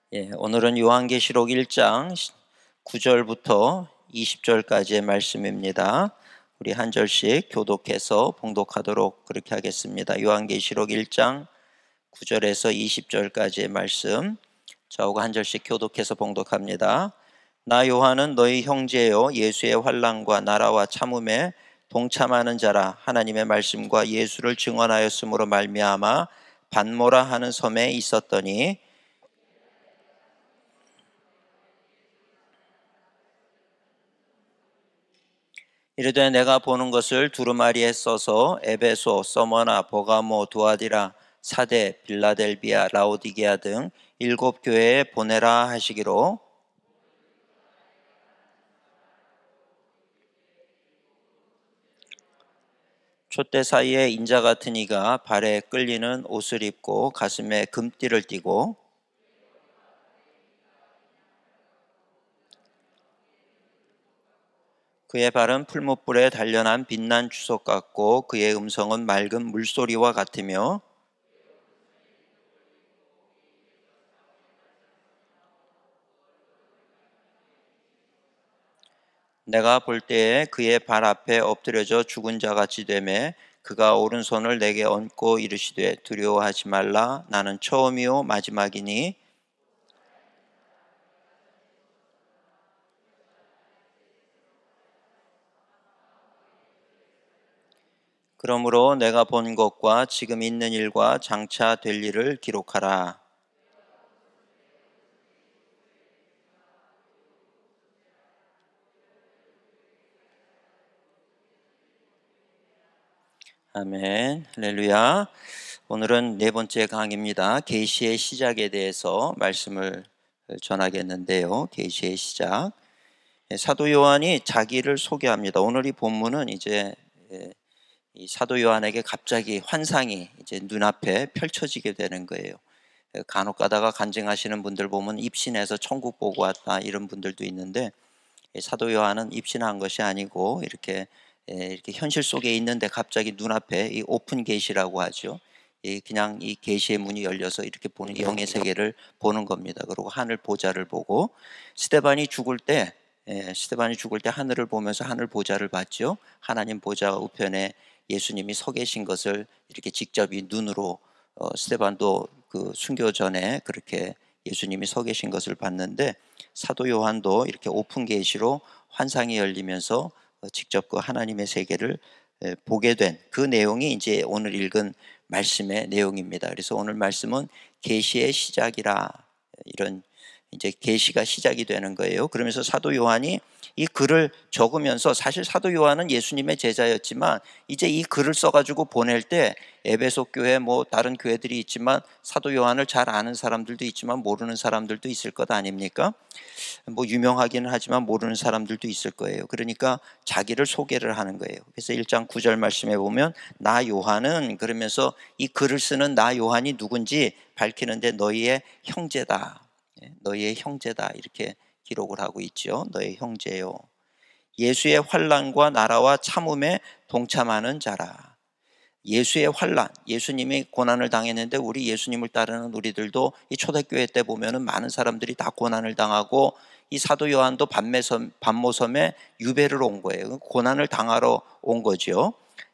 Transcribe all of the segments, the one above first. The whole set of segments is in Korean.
오늘은 요한계시록 1장 9절부터 20절까지의 말씀입니다. 우리 한 절씩 교독해서 봉독하도록 그렇게 하겠습니다. 요한계시록 1장 9절에서 20절까지의 말씀, 저하고 한 절씩 교독해서 봉독합니다. 나 요한은 너희 형제요 예수의 환난과 나라와 참음에 동참하는 자라. 하나님의 말씀과 예수를 증언하였으므로 말미암아 반모라 하는 섬에 있었더니 이르되 내가 보는 것을 두루마리에 써서 에베소, 서머나, 버가모, 두아디라, 사데, 빌라델비아, 라오디게아 등 7교회에 보내라 하시기로, 촛대 사이에 인자 같은 이가 발에 끌리는 옷을 입고 가슴에 금띠를 띠고 그의 발은 풀무불에 단련한 빛난 주석 같고 그의 음성은 맑은 물소리와 같으며 내가 볼 때에 그의 발 앞에 엎드려져 죽은 자 같이 되매 그가 오른손을 내게 얹고 이르시되 두려워하지 말라. 나는 처음이요 마지막이니 그러므로 내가 본 것과 지금 있는 일과 장차 될 일을 기록하라. 아멘. 할렐루야. 오늘은 네 번째 강의입니다. 계시의 시작에 대해서 말씀을 전하겠는데요. 계시의 시작. 사도 요한이 자기를 소개합니다. 오늘 이 본문은 이제 이 사도 요한에게 갑자기 환상이 이제 눈앞에 펼쳐지게 되는 거예요. 간혹 가다가 간증하시는 분들 보면 입신해서 천국 보고 왔다 이런 분들도 있는데, 사도 요한은 입신한 것이 아니고 이렇게 현실 속에 있는데 갑자기 눈앞에 이 오픈 게시라고 하죠. 그냥 이 계시의 문이 열려서 이렇게 보는 영의 세계를 보는 겁니다. 그리고 하늘 보좌를 보고 스데반이 죽을 때 하늘을 보면서 하늘 보좌를 봤죠. 하나님 보좌 우편에 예수님이 서 계신 것을 이렇게 직접 이 눈으로 스데반도 그 순교 전에 그렇게 예수님이 서 계신 것을 봤는데, 사도 요한도 이렇게 오픈 계시로 환상이 열리면서 직접 그 하나님의 세계를 보게 된 그 내용이 이제 오늘 읽은 말씀의 내용입니다. 그래서 오늘 말씀은 계시의 시작이라, 이런 이제 계시가 시작이 되는 거예요. 그러면서 사도 요한이 이 글을 적으면서, 사실 사도 요한은 예수님의 제자였지만 이제 이 글을 써가지고 보낼 때 에베소 교회 뭐 다른 교회들이 있지만 사도 요한을 잘 아는 사람들도 있지만 모르는 사람들도 있을 것 아닙니까? 뭐 유명하기는 하지만 모르는 사람들도 있을 거예요. 그러니까 자기를 소개를 하는 거예요. 그래서 1장 9절 말씀에 보면 나 요한은, 그러면서 이 글을 쓰는 나 요한이 누군지 밝히는데 너희의 형제다. 너희의 형제다 이렇게 기록을 하고 있죠. 너희 형제요. 예수의 환난과 나라와 참음에 동참하는 자라. 예수의 환난, 예수님이 고난을 당했는데 우리 예수님을 따르는 우리들도 이 초대교회 때 보면은 많은 사람들이 다 고난을 당하고, 이 사도 요한도 반모섬에 유배를 온 거예요. 고난을 당하러 온 거죠.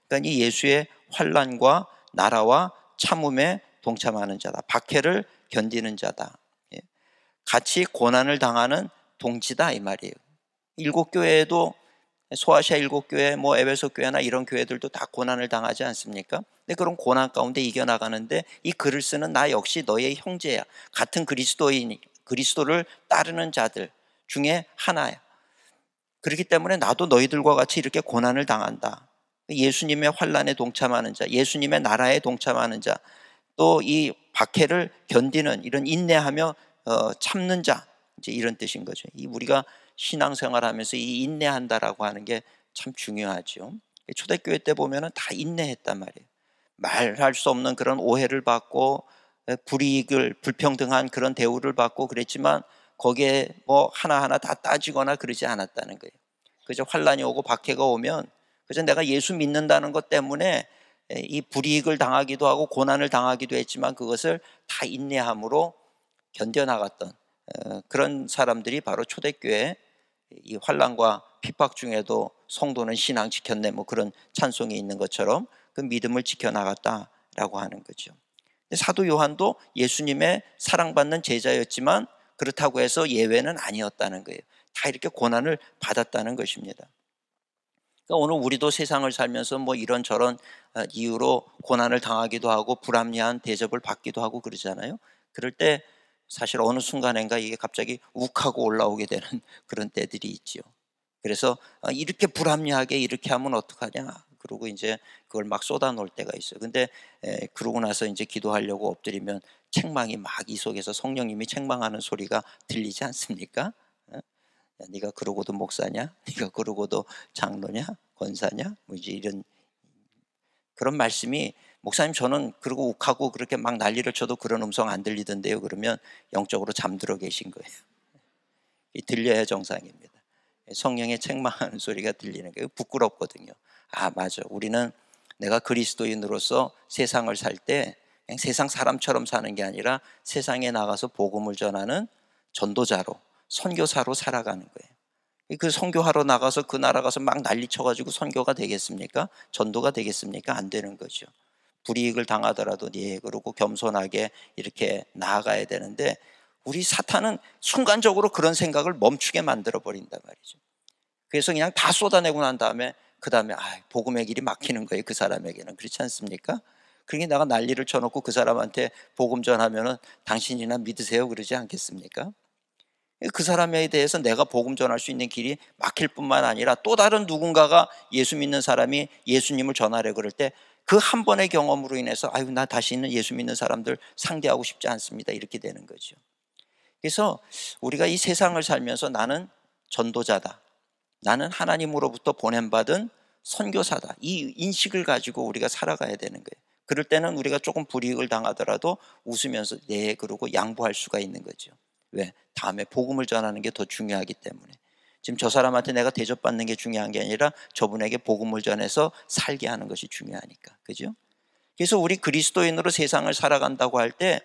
그러니까 이 예수의 환난과 나라와 참음에 동참하는 자다. 박해를 견디는 자다. 같이 고난을 당하는 동지다 이 말이에요. 7교회에도 소아시아 7교회, 뭐 에베소 교회나 이런 교회들도 다 고난을 당하지 않습니까? 근데 그런 고난 가운데 이겨나가는데 이 글을 쓰는 나 역시 너의 형제야. 같은 그리스도인, 그리스도를 따르는 자들 중에 하나야. 그렇기 때문에 나도 너희들과 같이 이렇게 고난을 당한다. 예수님의 환난에 동참하는 자, 예수님의 나라에 동참하는 자, 또 이 박해를 견디는, 이런 인내하며 참는 자, 이제 이런 뜻인 거죠. 이 우리가 신앙생활하면서 이 인내한다라고 하는 게 참 중요하죠. 초대교회 때 보면은 다 인내했단 말이에요. 말할 수 없는 그런 오해를 받고 불이익을, 불평등한 그런 대우를 받고 그랬지만 거기에 뭐 하나하나 다 따지거나 그러지 않았다는 거예요. 그저 환란이 오고 박해가 오면 그저 내가 예수 믿는다는 것 때문에 이 불이익을 당하기도 하고 고난을 당하기도 했지만 그것을 다 인내함으로 견뎌나갔던, 그런 사람들이 바로 초대교회 이 환난과 핍박 중에도 성도는 신앙 지켰네, 뭐 그런 찬송이 있는 것처럼 그 믿음을 지켜나갔다라고 하는 거죠. 사도 요한도 예수님의 사랑받는 제자였지만 그렇다고 해서 예외는 아니었다는 거예요. 다 이렇게 고난을 받았다는 것입니다. 그러니까 오늘 우리도 세상을 살면서 뭐 이런저런 이유로 고난을 당하기도 하고 불합리한 대접을 받기도 하고 그러잖아요. 그럴 때 사실 어느 순간인가 이게 갑자기 욱하고 올라오게 되는 그런 때들이 있지요. 그래서 이렇게 불합리하게 이렇게 하면 어떡하냐, 그러고 이제 그걸 막 쏟아놓을 때가 있어요. 근데 그러고 나서 이제 기도하려고 엎드리면 책망이 막 이 속에서 성령님이 책망하는 소리가 들리지 않습니까? 야, 네가 그러고도 목사냐? 네가 그러고도 장로냐? 권사냐? 뭐 이제 이런 그런 말씀이, 목사님 저는 그러고 욱하고 그렇게 막 난리를 쳐도 그런 음성 안 들리던데요. 그러면 영적으로 잠들어 계신 거예요. 들려야 정상입니다. 성령의 책망하는 소리가 들리는 게 부끄럽거든요. 아, 맞아. 우리는 내가 그리스도인으로서 세상을 살 때 그냥 세상 사람처럼 사는 게 아니라 세상에 나가서 복음을 전하는 전도자로, 선교사로 살아가는 거예요. 그 선교하러 나가서 그 나라 가서 막 난리 쳐가지고 선교가 되겠습니까? 전도가 되겠습니까? 안 되는 거죠. 불이익을 당하더라도 예, 그러고 겸손하게 이렇게 나아가야 되는데, 우리 사탄은 순간적으로 그런 생각을 멈추게 만들어 버린단 말이죠. 그래서 그냥 다 쏟아내고 난 다음에 그 다음에 복음의 길이 막히는 거예요. 그 사람에게는. 그렇지 않습니까? 그러니 내가 난리를 쳐놓고 그 사람한테 복음 전하면은 당신이나 믿으세요 그러지 않겠습니까? 그 사람에 대해서 내가 복음 전할 수 있는 길이 막힐 뿐만 아니라 또 다른 누군가가 예수 믿는 사람이 예수님을 전하려 그럴 때 그 한 번의 경험으로 인해서 아유, 나 다시는 예수 믿는 사람들 상대하고 싶지 않습니다, 이렇게 되는 거죠. 그래서 우리가 이 세상을 살면서 나는 전도자다, 나는 하나님으로부터 보냄받은 선교사다, 이 인식을 가지고 우리가 살아가야 되는 거예요. 그럴 때는 우리가 조금 불이익을 당하더라도 웃으면서 네 그러고 양보할 수가 있는 거죠. 왜? 다음에 복음을 전하는 게 더 중요하기 때문에. 지금 저 사람한테 내가 대접받는 게 중요한 게 아니라 저분에게 복음을 전해서 살게 하는 것이 중요하니까. 그죠? 그래서 우리 그리스도인으로 세상을 살아간다고 할 때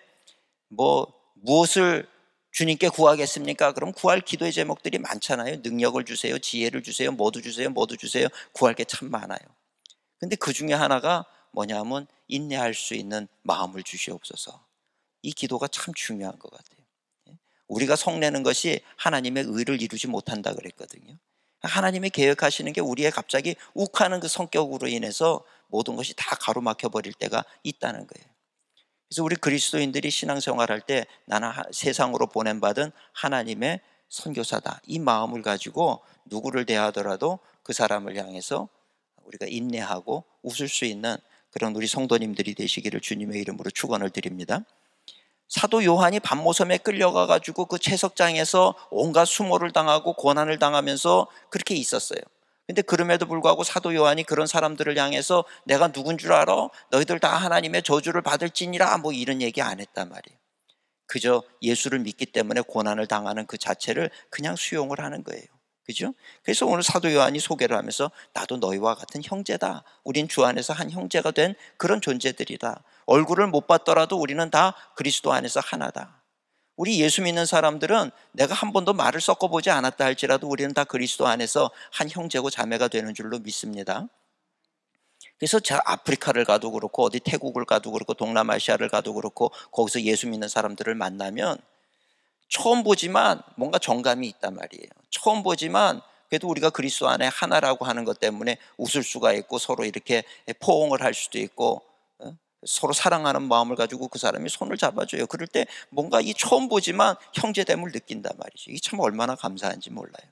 뭐 무엇을 주님께 구하겠습니까? 그럼 구할 기도의 제목들이 많잖아요. 능력을 주세요, 지혜를 주세요, 뭐도 주세요, 뭐도 주세요. 구할 게 참 많아요. 근데 그 중에 하나가 뭐냐면 인내할 수 있는 마음을 주시옵소서. 이 기도가 참 중요한 것 같아요. 우리가 성내는 것이 하나님의 의를 이루지 못한다 그랬거든요. 하나님이 계획하시는 게 우리의 갑자기 욱하는 그 성격으로 인해서 모든 것이 다 가로막혀 버릴 때가 있다는 거예요. 그래서 우리 그리스도인들이 신앙생활할 때 나는 세상으로 보냄받은 하나님의 선교사다, 이 마음을 가지고 누구를 대하더라도 그 사람을 향해서 우리가 인내하고 웃을 수 있는 그런 우리 성도님들이 되시기를 주님의 이름으로 축원을 드립니다. 사도 요한이 반모섬에 끌려가 가지고 그 채석장에서 온갖 수모를 당하고 고난을 당하면서 그렇게 있었어요. 근데 그럼에도 불구하고 사도 요한이 그런 사람들을 향해서 내가 누군 줄 알아? 너희들 다 하나님의 저주를 받을지니라, 뭐 이런 얘기 안 했단 말이에요. 그저 예수를 믿기 때문에 고난을 당하는 그 자체를 그냥 수용을 하는 거예요. 그죠? 그래서 오늘 사도 요한이 소개를 하면서 나도 너희와 같은 형제다, 우린 주 안에서 한 형제가 된 그런 존재들이다, 얼굴을 못 봤더라도 우리는 다 그리스도 안에서 하나다. 우리 예수 믿는 사람들은 내가 한 번도 말을 섞어보지 않았다 할지라도 우리는 다 그리스도 안에서 한 형제고 자매가 되는 줄로 믿습니다. 그래서 제가 아프리카를 가도 그렇고 어디 태국을 가도 그렇고 동남아시아를 가도 그렇고 거기서 예수 믿는 사람들을 만나면 처음 보지만 뭔가 정감이 있단 말이에요. 처음 보지만 그래도 우리가 그리스도 안에 하나라고 하는 것 때문에 웃을 수가 있고 서로 이렇게 포옹을 할 수도 있고 서로 사랑하는 마음을 가지고 그 사람이 손을 잡아줘요. 그럴 때 뭔가 이 처음 보지만 형제됨을 느낀단 말이죠. 이게 참 얼마나 감사한지 몰라요.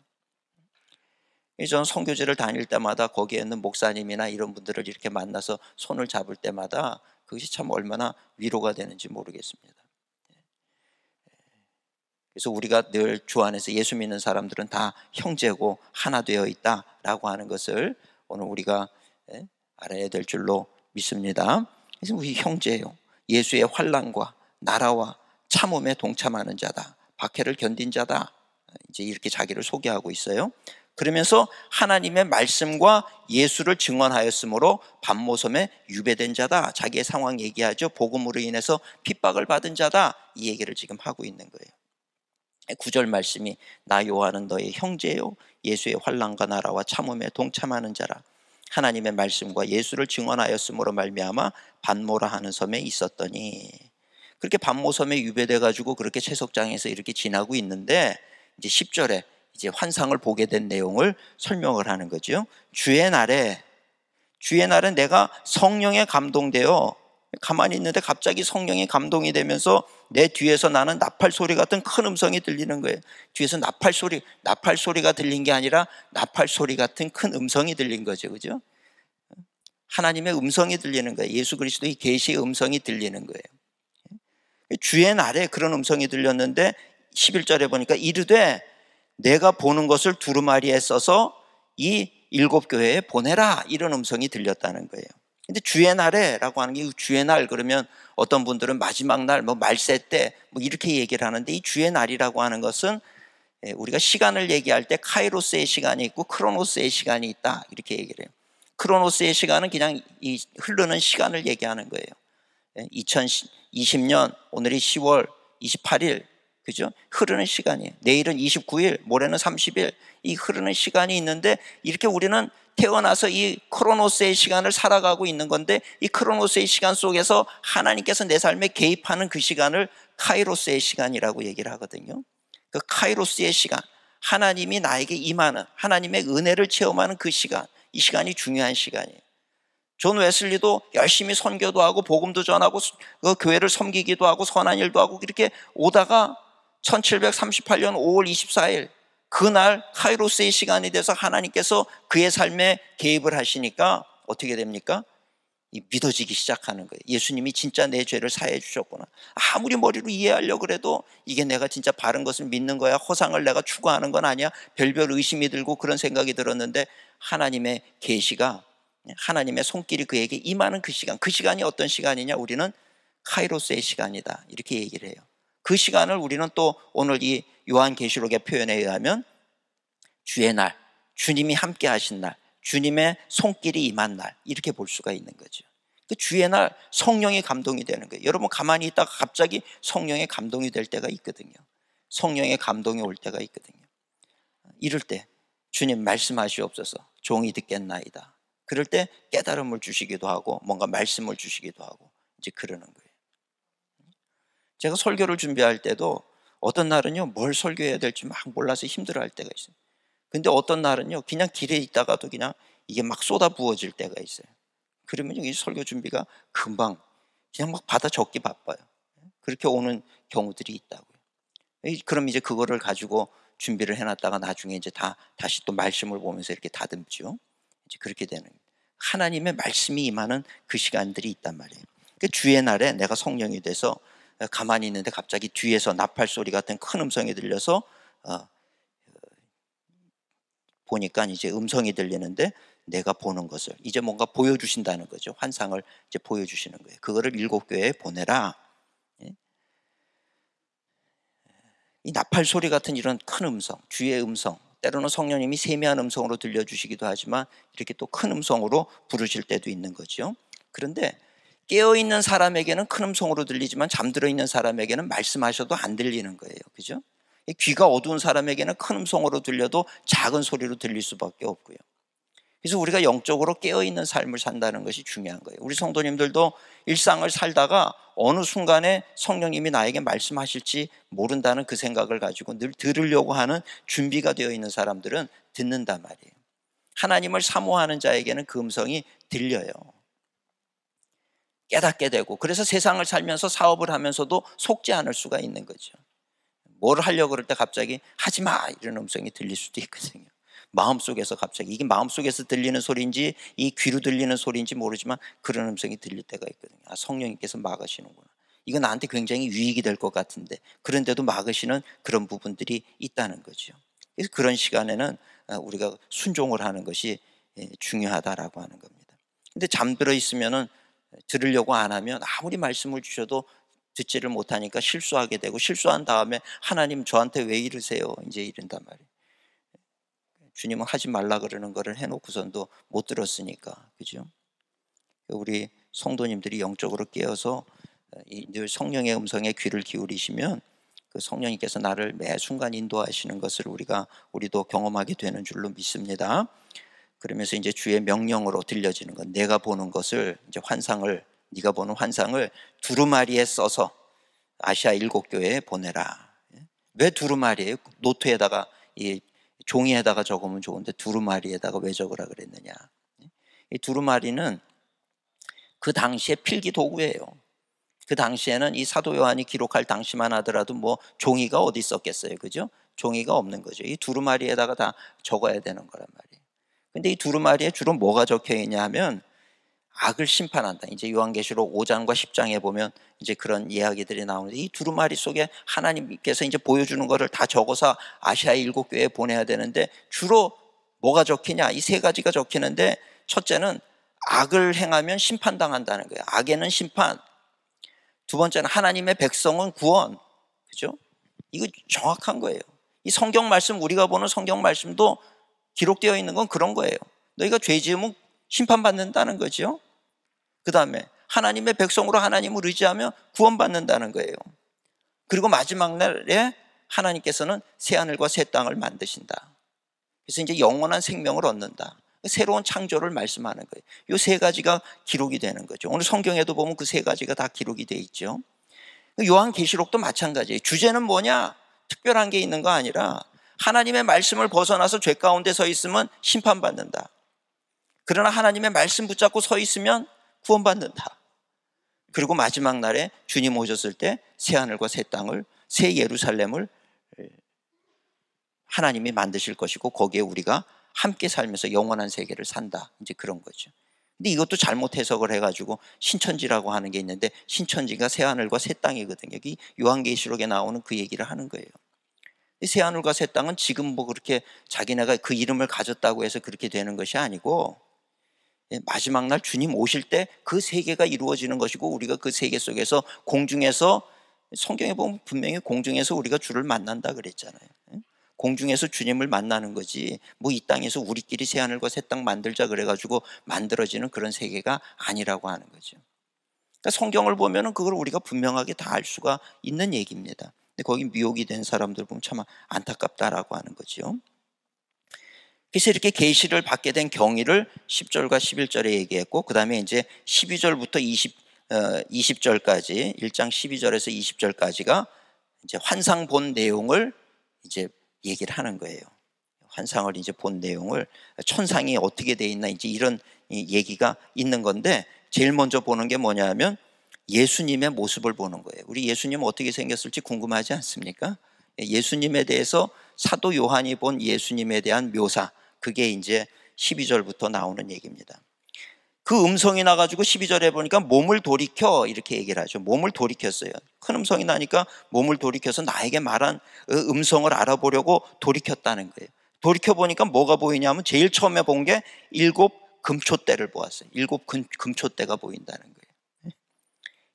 저는 선교지를 다닐 때마다 거기에 있는 목사님이나 이런 분들을 이렇게 만나서 손을 잡을 때마다 그것이 참 얼마나 위로가 되는지 모르겠습니다. 그래서 우리가 늘 주 안에서 예수 믿는 사람들은 다 형제고 하나 되어 있다라고 하는 것을 오늘 우리가 알아야 될 줄로 믿습니다. 그래서 우리 형제예요. 예수의 환난과 나라와 참음에 동참하는 자다, 박해를 견딘 자다, 이제 이렇게 자기를 소개하고 있어요. 그러면서 하나님의 말씀과 예수를 증언하였으므로 반모섬에 유배된 자다, 자기의 상황 얘기하죠. 복음으로 인해서 핍박을 받은 자다, 이 얘기를 지금 하고 있는 거예요. 구절 말씀이 나 요한은 너의 형제요 예수의 환난과 나라와 참음에 동참하는 자라. 하나님의 말씀과 예수를 증언하였으므로 말미암아 반모라 하는 섬에 있었더니. 그렇게 반모섬에 유배돼 가지고 그렇게 채석장에서 이렇게 지나고 있는데 이제 10절에 이제 환상을 보게 된 내용을 설명을 하는 거죠. 주의 날에 내가 성령에 감동되어 가만히 있는데 갑자기 성령이 감동이 되면서 내 뒤에서 나는 나팔 소리 같은 큰 음성이 들리는 거예요. 뒤에서 나팔 소리가 들린 게 아니라 나팔 소리 같은 큰 음성이 들린 거죠. 그죠? 하나님의 음성이 들리는 거예요. 예수 그리스도의 계시의 음성이 들리는 거예요. 주의 날에 그런 음성이 들렸는데 11절에 보니까 이르되 내가 보는 것을 두루마리에 써서 이 7교회에 보내라, 이런 음성이 들렸다는 거예요. 근데 주의 날에라고 하는 게, 주의 날 그러면 어떤 분들은 마지막 날, 말세 때 이렇게 얘기를 하는데, 이 주의 날이라고 하는 것은 우리가 시간을 얘기할 때 카이로스의 시간이 있고 크로노스의 시간이 있다, 이렇게 얘기를 해요. 크로노스의 시간은 그냥 이 흐르는 시간을 얘기하는 거예요. 2020년 오늘이 10월 28일, 그죠? 흐르는 시간이에요. 내일은 29일, 모레는 30일, 이 흐르는 시간이 있는데, 이렇게 우리는 태어나서 이 크로노스의 시간을 살아가고 있는 건데, 이 크로노스의 시간 속에서 하나님께서 내 삶에 개입하는 그 시간을 카이로스의 시간이라고 얘기를 하거든요. 그 카이로스의 시간, 하나님이 나에게 임하는, 하나님의 은혜를 체험하는 그 시간, 이 시간이 중요한 시간이에요. 존 웨슬리도 열심히 선교도 하고 복음도 전하고 그 교회를 섬기기도 하고 선한 일도 하고 이렇게 오다가 1738년 5월 24일 그날 카이로스의 시간이 돼서 하나님께서 그의 삶에 개입을 하시니까 어떻게 됩니까? 믿어지기 시작하는 거예요. 예수님이 진짜 내 죄를 사해 주셨구나. 아무리 머리로 이해하려고 그래도 이게 내가 진짜 바른 것을 믿는 거야, 허상을 내가 추구하는 건 아니야, 별별 의심이 들고 그런 생각이 들었는데, 하나님의 계시가, 하나님의 손길이 그에게 임하는 그 시간, 그 시간이 어떤 시간이냐? 우리는 카이로스의 시간이다, 이렇게 얘기를 해요. 그 시간을 우리는 또 오늘 이 요한계시록의 표현에 의하면 주의 날, 주님이 함께 하신 날, 주님의 손길이 임한 날, 이렇게 볼 수가 있는 거죠. 그 주의 날 성령의 감동이 되는 거예요. 여러분 가만히 있다가 갑자기 성령의 감동이 될 때가 있거든요. 성령의 감동이 올 때가 있거든요. 이럴 때 주님 말씀하시옵소서, 종이 듣겠나이다. 그럴 때 깨달음을 주시기도 하고 뭔가 말씀을 주시기도 하고 이제 그러는 거예요. 제가 설교를 준비할 때도 어떤 날은요, 뭘 설교해야 될지 막 몰라서 힘들어할 때가 있어요. 근데 어떤 날은요, 그냥 길에 있다가도 그냥 이게 막 쏟아 부어질 때가 있어요. 그러면 이 설교 준비가 금방 그냥 막 받아 적기 바빠요. 그렇게 오는 경우들이 있다고요. 그럼 이제 그거를 가지고 준비를 해놨다가 나중에 이제 다시 또 말씀을 보면서 이렇게 다듬죠. 이제 그렇게 되는, 하나님의 말씀이 임하는 그 시간들이 있단 말이에요. 그 주의 날에 내가 성령이 돼서 가만히 있는데 갑자기 뒤에서 나팔 소리 같은 큰 음성이 들려서 보니까 이제 음성이 들리는데, 내가 보는 것을 이제 뭔가 보여주신다는 거죠. 환상을 이제 보여주시는 거예요. 그거를 7교회에 보내라. 이 나팔 소리 같은 이런 큰 음성, 주의 음성, 때로는 성령님이 세미한 음성으로 들려주시기도 하지만 이렇게 또 큰 음성으로 부르실 때도 있는 거죠. 그런데 깨어있는 사람에게는 큰 음성으로 들리지만 잠들어 있는 사람에게는 말씀하셔도 안 들리는 거예요. 그죠? 귀가 어두운 사람에게는 큰 음성으로 들려도 작은 소리로 들릴 수밖에 없고요. 그래서 우리가 영적으로 깨어있는 삶을 산다는 것이 중요한 거예요. 우리 성도님들도 일상을 살다가 어느 순간에 성령님이 나에게 말씀하실지 모른다는 그 생각을 가지고 늘 들으려고 하는 준비가 되어 있는 사람들은 듣는단 말이에요. 하나님을 사모하는 자에게는 그 음성이 들려요. 깨닫게 되고, 그래서 세상을 살면서 사업을 하면서도 속지 않을 수가 있는 거죠. 뭘 하려고 그럴 때 갑자기 하지 마, 이런 음성이 들릴 수도 있거든요. 마음속에서 갑자기, 이게 마음속에서 들리는 소리인지 이 귀로 들리는 소리인지 모르지만 그런 음성이 들릴 때가 있거든요. 아, 성령님께서 막으시는구나. 이거 나한테 굉장히 유익이 될 것 같은데, 그런데도 막으시는 그런 부분들이 있다는 거죠. 그래서 그런 시간에는 우리가 순종을 하는 것이 중요하다라고 하는 겁니다. 근데 잠들어 있으면은, 들으려고 안 하면 아무리 말씀을 주셔도 듣지를 못하니까 실수하게 되고, 실수한 다음에 하나님 저한테 왜 이러세요, 이제 이런단 말이에요. 주님은 하지 말라 그러는 거를 해놓고선도 못 들었으니까. 그죠? 우리 성도님들이 영적으로 깨어서 늘 성령의 음성에 귀를 기울이시면 그 성령님께서 나를 매 순간 인도하시는 것을 우리도 경험하게 되는 줄로 믿습니다. 그러면서 이제 주의 명령으로 들려지는 건 내가 보는 것을 이제 네가 보는 환상을 두루마리에 써서 아시아 7교회에 보내라. 왜 두루마리예요? 노트에다가 이 종이에다가 적으면 좋은데 두루마리에다가 왜 적으라 그랬느냐? 이 두루마리는 그 당시에 필기 도구예요. 그 당시에는 이 사도 요한이 기록할 당시만 하더라도 뭐 종이가 어디 있었겠어요, 그죠? 종이가 없는 거죠. 이 두루마리에다가 다 적어야 되는 거란 말이에요. 근데 이 두루마리에 주로 뭐가 적혀 있냐 하면 악을 심판한다. 이제 요한계시록 5장과 10장에 보면 이제 그런 이야기들이 나오는데 이 두루마리 속에 하나님께서 이제 보여주는 거를 다 적어서 아시아 7교회에 보내야 되는데 주로 뭐가 적히냐? 이 세 가지가 적히는데 첫째는 악을 행하면 심판당한다는 거예요. 악에는 심판. 두 번째는 하나님의 백성은 구원. 그죠? 이거 정확한 거예요. 이 성경 말씀, 우리가 보는 성경 말씀도 기록되어 있는 건 그런 거예요. 너희가 죄 지으면 심판받는다는 거죠. 그 다음에 하나님의 백성으로 하나님을 의지하며 구원받는다는 거예요. 그리고 마지막 날에 하나님께서는 새하늘과 새 땅을 만드신다. 그래서 이제 영원한 생명을 얻는다. 새로운 창조를 말씀하는 거예요. 이 세 가지가 기록이 되는 거죠. 오늘 성경에도 보면 그 세 가지가 다 기록이 되어 있죠. 요한계시록도 마찬가지예요. 주제는 뭐냐? 특별한 게 있는 거 아니라 하나님의 말씀을 벗어나서 죄 가운데 서 있으면 심판받는다. 그러나 하나님의 말씀 붙잡고 서 있으면 구원받는다. 그리고 마지막 날에 주님 오셨을 때 새하늘과 새 땅을, 새 예루살렘을 하나님이 만드실 것이고 거기에 우리가 함께 살면서 영원한 세계를 산다. 이제 그런 거죠. 근데 이것도 잘못 해석을 해가지고 신천지라고 하는 게 있는데 신천지가 새하늘과 새 땅이거든요. 여기 요한계시록에 나오는 그 얘기를 하는 거예요. 새하늘과 새 땅은 지금 뭐 그렇게 자기네가 그 이름을 가졌다고 해서 그렇게 되는 것이 아니고 마지막 날 주님 오실 때 그 세계가 이루어지는 것이고 우리가 그 세계 속에서 공중에서 성경에 보면 분명히 공중에서 우리가 주를 만난다 그랬잖아요. 공중에서 주님을 만나는 거지 뭐 이 땅에서 우리끼리 새하늘과 새 땅 만들자 그래가지고 만들어지는 그런 세계가 아니라고 하는 거죠. 그러니까 성경을 보면은 그걸 우리가 분명하게 다 알 수가 있는 얘기입니다. 근데 거기 미혹이 된 사람들 보면 참 안타깝다라고 하는 거죠. 그래서 이렇게 계시를 받게 된 경위를 10절과 11절에 얘기했고 그 다음에 이제 12절부터 20절까지 1장 12절에서 20절까지가 이제 환상 본 내용을 이제 얘기를 하는 거예요. 환상을 이제 본 내용을 천상이 어떻게 돼 있나 이제 이런 얘기가 있는 건데 제일 먼저 보는 게 뭐냐면 예수님의 모습을 보는 거예요. 우리 예수님 어떻게 생겼을지 궁금하지 않습니까? 예수님에 대해서 사도 요한이 본 예수님에 대한 묘사 그게 이제 12절부터 나오는 얘기입니다. 그 음성이 나가지고 12절에 보니까 몸을 돌이켜 이렇게 얘기를 하죠. 몸을 돌이켰어요. 큰 음성이 나니까 몸을 돌이켜서 나에게 말한 음성을 알아보려고 돌이켰다는 거예요. 돌이켜보니까 뭐가 보이냐면 제일 처음에 본 게 7 금초대를 보았어요. 7 금초대가 보인다는 거예요.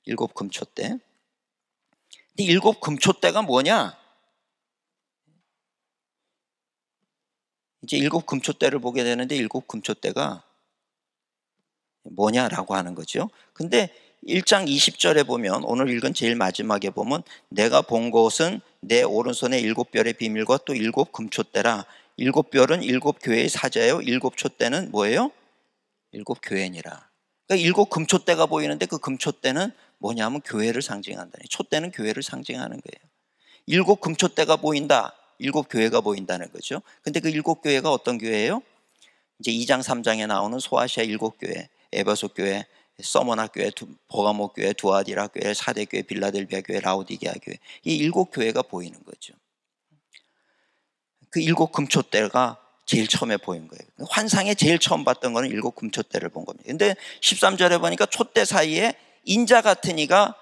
7 금초대. 근데 7 금초대가 뭐냐? 이제 7 금초대를 보게 되는데 7 금초대가 뭐냐라고 하는 거죠. 근데 1장 20절에 보면 오늘 읽은 제일 마지막에 보면 내가 본 것은 내 오른손에 7별의 비밀과 또 7 금초대라. 7별은 7 교회의 사자요 7 촛대는 뭐예요? 7 교회니라. 그러니까 7 금초대가 보이는데 그 금초대는 뭐냐면 교회를 상징한다. 촛대는 교회를 상징하는 거예요. 7 금초대가 보인다. 7 교회가 보인다는 거죠. 근데 그 7 교회가 어떤 교회예요? 이제 2장 3장에 나오는 소아시아 7 교회, 에베소 교회, 서머나 교회, 버가모 교회, 두아디라 교회, 사대 교회, 빌라델비아 교회, 라오디게아 교회 이 7 교회가 보이는 거죠. 그 7 금초대가 제일 처음에 보인 거예요. 환상에 제일 처음 봤던 거는 7 금초대를 본 겁니다. 근데 13절에 보니까 촛대 사이에 인자 같은 이가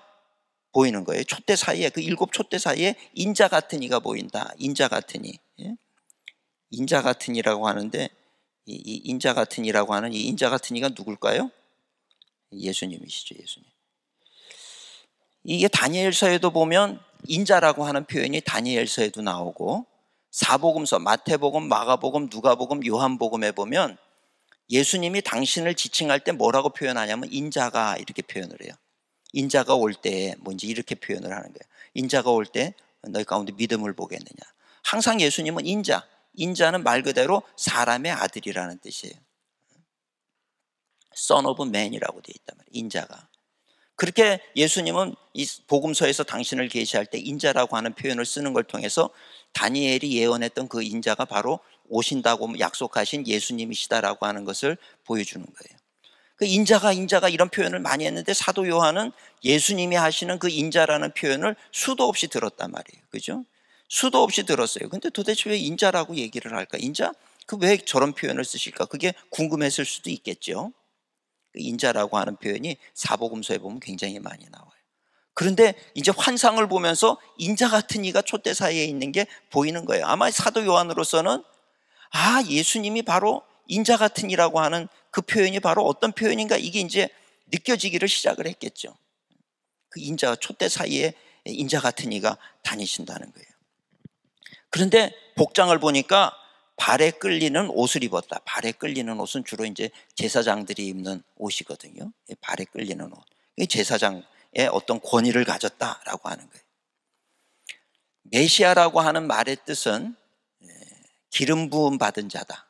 보이는 거예요. 촛대 사이에 그 7 촛대 사이에 인자 같은 이가 보인다. 인자 같은 이. 인자 같은 이라고 하는데 이 인자 같은 이라고 하는 이 인자 같은 이가 누굴까요? 예수님이시죠. 예수님. 이게 다니엘서에도 보면 인자라고 하는 표현이 다니엘서에도 나오고 사복음서 마태복음, 마가복음, 누가복음, 요한복음에 보면 예수님이 당신을 지칭할 때 뭐라고 표현하냐면 인자가 이렇게 표현을 해요. 인자가 올 때 뭔지 이렇게 표현을 하는 거예요. 인자가 올 때 너희 가운데 믿음을 보겠느냐. 항상 예수님은 인자는 말 그대로 사람의 아들이라는 뜻이에요. Son of Man이라고 되어 있단 말이에요. 인자가. 그렇게 예수님은 이 복음서에서 당신을 계시할 때 인자라고 하는 표현을 쓰는 걸 통해서 다니엘이 예언했던 그 인자가 바로 오신다고 약속하신 예수님이시다라고 하는 것을 보여주는 거예요. 그 인자가 이런 표현을 많이 했는데 사도 요한은 예수님이 하시는 그 인자라는 표현을 수도 없이 들었단 말이에요. 그죠? 수도 없이 들었어요. 근데 도대체 왜 인자라고 얘기를 할까? 인자? 그 왜 저런 표현을 쓰실까? 그게 궁금했을 수도 있겠죠. 인자라고 하는 표현이 사복음서에 보면 굉장히 많이 나와요. 그런데 이제 환상을 보면서 인자 같은 이가 촛대 사이에 있는 게 보이는 거예요. 아마 사도 요한으로서는 예수님이 바로 인자 같은 이라고 하는 그 표현이 바로 어떤 표현인가 이게 이제 느껴지기를 시작을 했겠죠. 그 인자와 촛대 사이에 인자 같은 이가 다니신다는 거예요. 그런데 복장을 보니까 발에 끌리는 옷을 입었다. 발에 끌리는 옷은 주로 이제 제사장들이 입는 옷이거든요. 발에 끌리는 옷. 제사장의 어떤 권위를 가졌다라고 하는 거예요. 메시아라고 하는 말의 뜻은 기름 부음 받은 자다.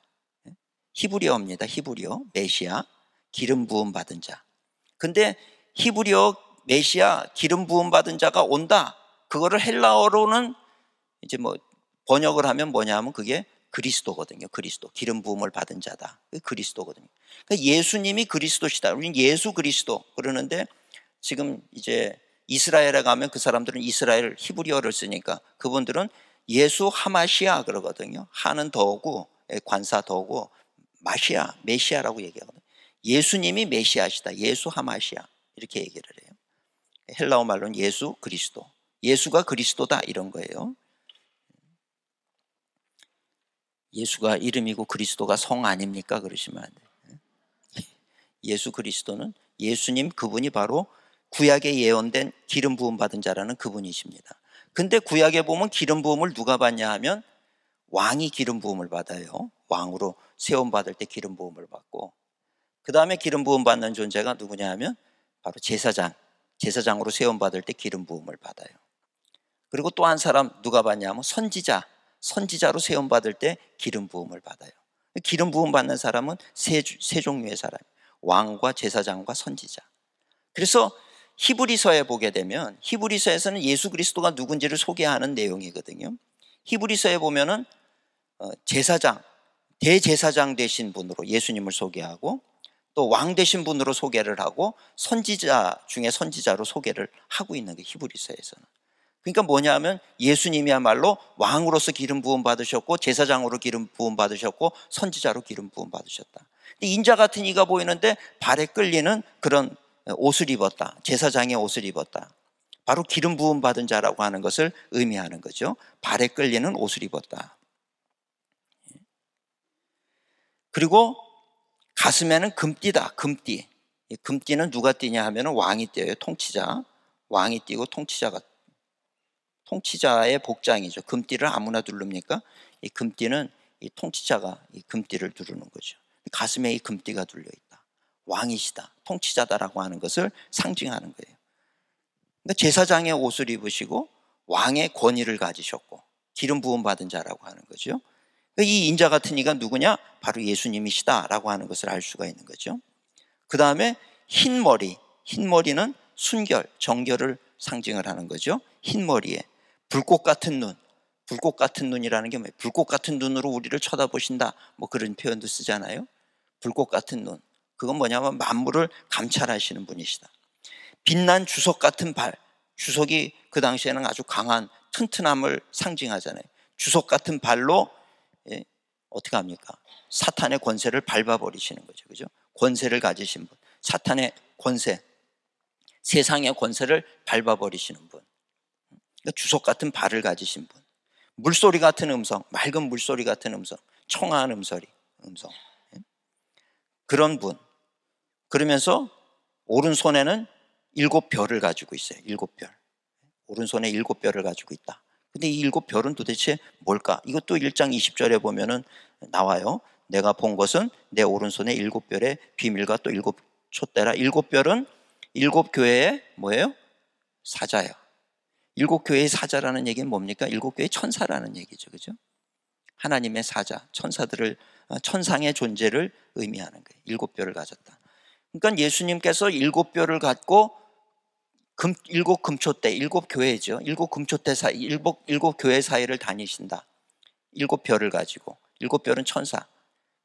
히브리어입니다. 히브리어 메시아 기름 부음 받은 자. 근데 히브리어 메시아 기름 부음 받은 자가 온다. 그거를 헬라어로는 이제 뭐 번역을 하면 뭐냐 하면 그게 그리스도거든요. 그리스도. 기름 부음을 받은 자다. 그게 그리스도거든요. 그러니까 예수님이 그리스도시다. 우리는 예수 그리스도 그러는데 지금 이제 이스라엘에 가면 그 사람들은 이스라엘 히브리어를 쓰니까 그분들은 예수 하마시아 그러거든요. 하는 더고 관사 더고 마시아, 메시아라고 얘기하거든요. 예수님이 메시아시다. 예수 하마시아 이렇게 얘기를 해요. 헬라어 말로는 예수 그리스도. 예수가 그리스도다 이런 거예요. 예수가 이름이고 그리스도가 성 아닙니까? 그러시면 안 돼요. 예수 그리스도는 예수님 그분이 바로 구약에 예언된 기름 부음 받은 자라는 그분이십니다. 근데 구약에 보면 기름 부음을 누가 받냐 하면 왕이 기름 부음을 받아요. 왕으로 세움 받을 때 기름 부음을 받고 그 다음에 기름 부음 받는 존재가 누구냐 하면 바로 제사장으로 세움 받을 때 기름 부음을 받아요. 그리고 또 한 사람 누가 받냐 하면 선지자로 세움 받을 때 기름 부음을 받아요. 기름 부음 받는 사람은 세 종류의 사람, 왕과 제사장과 선지자. 그래서 히브리서에 보게 되면 히브리서에서는 예수 그리스도가 누군지를 소개하는 내용이거든요. 히브리서에 보면은 제사장, 대제사장 되신 분으로 예수님을 소개하고 또 왕 되신 분으로 소개를 하고 선지자 중에 선지자로 소개를 하고 있는 게 히브리서에서는. 그러니까 뭐냐 하면 예수님이야말로 왕으로서 기름 부음 받으셨고 제사장으로 기름 부음 받으셨고 선지자로 기름 부음 받으셨다. 인자 같은 이가 보이는데 발에 끌리는 그런 옷을 입었다. 제사장의 옷을 입었다. 바로 기름 부음 받은 자라고 하는 것을 의미하는 거죠. 발에 끌리는 옷을 입었다. 그리고 가슴에는 금띠다. 금띠. 금띠는 누가 띠냐 하면 왕이 띠어요. 통치자. 왕이 띠고 통치자의 복장이죠. 금띠를 아무나 두릅니까? 이 금띠는 이 통치자가 이 금띠를 두르는 거죠. 가슴에 이 금띠가 둘려 있다. 왕이시다. 통치자다라고 하는 것을 상징하는 거예요. 그러니까 제사장의 옷을 입으시고 왕의 권위를 가지셨고 기름 부음 받은 자라고 하는 거죠. 이 인자 같은 이가 누구냐? 바로 예수님이시다라고 하는 것을 알 수가 있는 거죠. 그 다음에 흰 머리는 순결, 정결을 상징을 하는 거죠. 흰 머리에 불꽃 같은 눈이라는 게 뭐예요? 불꽃 같은 눈으로 우리를 쳐다보신다. 뭐 그런 표현도 쓰잖아요. 불꽃 같은 눈. 그건 뭐냐면 만물을 감찰하시는 분이시다. 빛난 주석 같은 발. 주석이 그 당시에는 아주 강한 튼튼함을 상징하잖아요. 주석 같은 발로 어떻게 합니까? 사탄의 권세를 밟아버리시는 거죠. 그죠? 권세를 가지신 분. 사탄의 권세, 세상의 권세를 밟아버리시는 분. 그러니까 주석 같은 발을 가지신 분. 물소리 같은 음성, 맑은 물소리 같은 음성, 청아한 음성. 그런 분. 그러면서 오른손에는 7별을 가지고 있어요. 7별. 오른손에 7별을 가지고 있다. 근데 이 7별은 도대체 뭘까? 이것도 1장 20절에 보면은 나와요. 내가 본 것은 내 오른손에 7별의 비밀과 또 7촛대라. 7별은 7교회의 뭐예요? 사자예요. 일곱 교회의 사자라는 얘기는 뭡니까? 일곱 교회의 천사라는 얘기죠. 그죠? 하나님의 사자, 천상의 존재를 의미하는 거예요. 일곱 뼈를 가졌다. 그러니까 예수님께서 일곱 뼈를 갖고 일곱 금초대, 일곱 교회죠. 일곱 금초대 사이, 일곱 교회 사이를 다니신다. 일곱 뼈를 가지고. 일곱 뼈는 천사.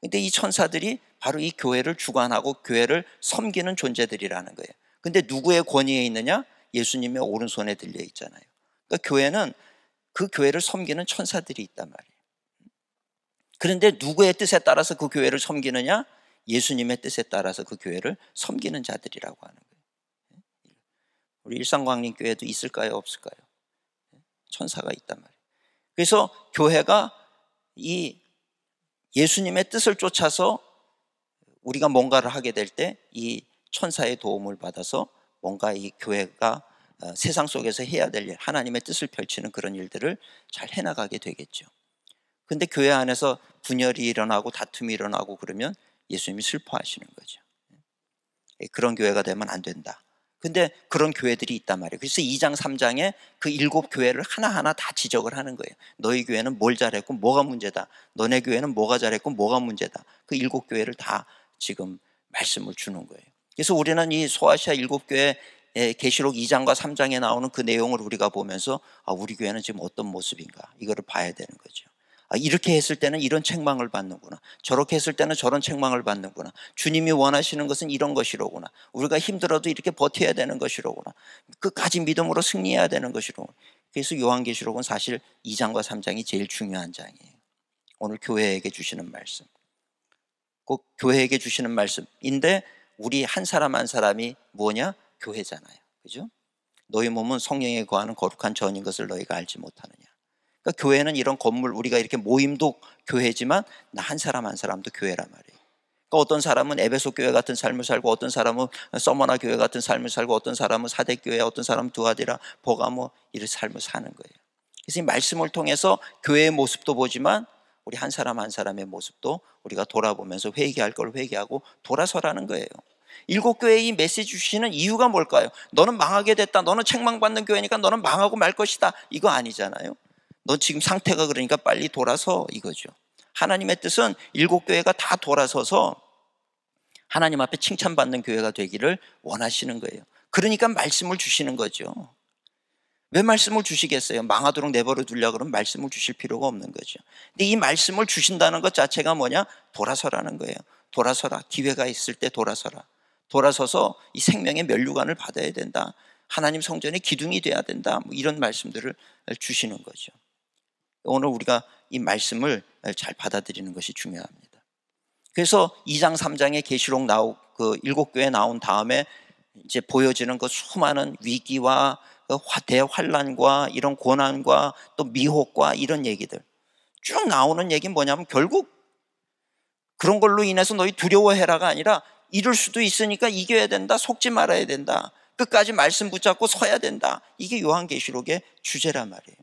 근데 이 천사들이 바로 이 교회를 주관하고 교회를 섬기는 존재들이라는 거예요. 근데 누구의 권위에 있느냐? 예수님의 오른손에 들려 있잖아요. 그러니까 교회는 그 교회를 섬기는 천사들이 있단 말이에요. 그런데 누구의 뜻에 따라서 그 교회를 섬기느냐? 예수님의 뜻에 따라서 그 교회를 섬기는 자들이라고 하는 거예요. 우리 일산광림교회도 있을까요? 없을까요? 천사가 있단 말이에요. 그래서 교회가 이 예수님의 뜻을 쫓아서 우리가 뭔가를 하게 될 때 이 천사의 도움을 받아서 뭔가 이 교회가 세상 속에서 해야 될 일, 하나님의 뜻을 펼치는 그런 일들을 잘 해나가게 되겠죠. 근데 교회 안에서 분열이 일어나고 다툼이 일어나고 그러면 예수님이 슬퍼하시는 거죠. 그런 교회가 되면 안 된다. 근데 그런 교회들이 있단 말이에요. 그래서 2장 3장에 그 일곱 교회를 하나하나 다 지적을 하는 거예요. 너희 교회는 뭘 잘했고 뭐가 문제다. 너네 교회는 뭐가 잘했고 뭐가 문제다. 그 일곱 교회를 다 지금 말씀을 주는 거예요. 그래서 우리는 이 소아시아 일곱 교회 계시록 2장과 3장에 나오는 그 내용을 우리가 보면서 우리 교회는 지금 어떤 모습인가 이거를 봐야 되는 거죠. 이렇게 했을 때는 이런 책망을 받는구나. 저렇게 했을 때는 저런 책망을 받는구나. 주님이 원하시는 것은 이런 것이로구나. 우리가 힘들어도 이렇게 버텨야 되는 것이로구나. 끝까지 믿음으로 승리해야 되는 것이로구나. 그래서 요한계시록은 사실 2장과 3장이 제일 중요한 장이에요. 오늘 교회에게 주시는 말씀. 꼭 교회에게 주시는 말씀인데 우리 한 사람 한 사람이 뭐냐? 교회잖아요. 그죠? 너희 몸은 성령에 거하는 거룩한 전인 것을 너희가 알지 못하느냐. 그러니까 교회는 이런 건물, 우리가 이렇게 모임도 교회지만 나 한 사람 한 사람도 교회란 말이에요. 그러니까 어떤 사람은 에베소 교회 같은 삶을 살고 어떤 사람은 서머나 교회 같은 삶을 살고 어떤 사람은 사대교회, 어떤 사람은 두아디라, 버가모 이런 삶을 사는 거예요. 그래서 이 말씀을 통해서 교회의 모습도 보지만 우리 한 사람 한 사람의 모습도 우리가 돌아보면서 회개할 걸 회개하고 돌아서라는 거예요. 일곱 교회의 이 메시지 주시는 이유가 뭘까요? 너는 망하게 됐다. 너는 책망받는 교회니까 너는 망하고 말 것이다. 이거 아니잖아요. 너 지금 상태가 그러니까 빨리 돌아서 이거죠. 하나님의 뜻은 일곱 교회가 다 돌아서서 하나님 앞에 칭찬받는 교회가 되기를 원하시는 거예요. 그러니까 말씀을 주시는 거죠. 왜 말씀을 주시겠어요? 망하도록 내버려 두려고 그러면 말씀을 주실 필요가 없는 거죠. 근데 이 말씀을 주신다는 것 자체가 뭐냐? 돌아서라는 거예요. 돌아서라. 기회가 있을 때 돌아서라. 돌아서서 이 생명의 면류관을 받아야 된다. 하나님 성전의 기둥이 돼야 된다. 뭐 이런 말씀들을 주시는 거죠. 오늘 우리가 이 말씀을 잘 받아들이는 것이 중요합니다. 그래서 2장 3장의 계시록 그 일곱 교회 나온 다음에 이제 보여지는 그 수많은 위기와 대환란과 이런 고난과 또 미혹과 이런 얘기들 쭉 나오는 얘기는 뭐냐면 결국 그런 걸로 인해서 너희 두려워해라가 아니라 이럴 수도 있으니까 이겨야 된다. 속지 말아야 된다. 끝까지 말씀 붙잡고 서야 된다. 이게 요한계시록의 주제란 말이에요.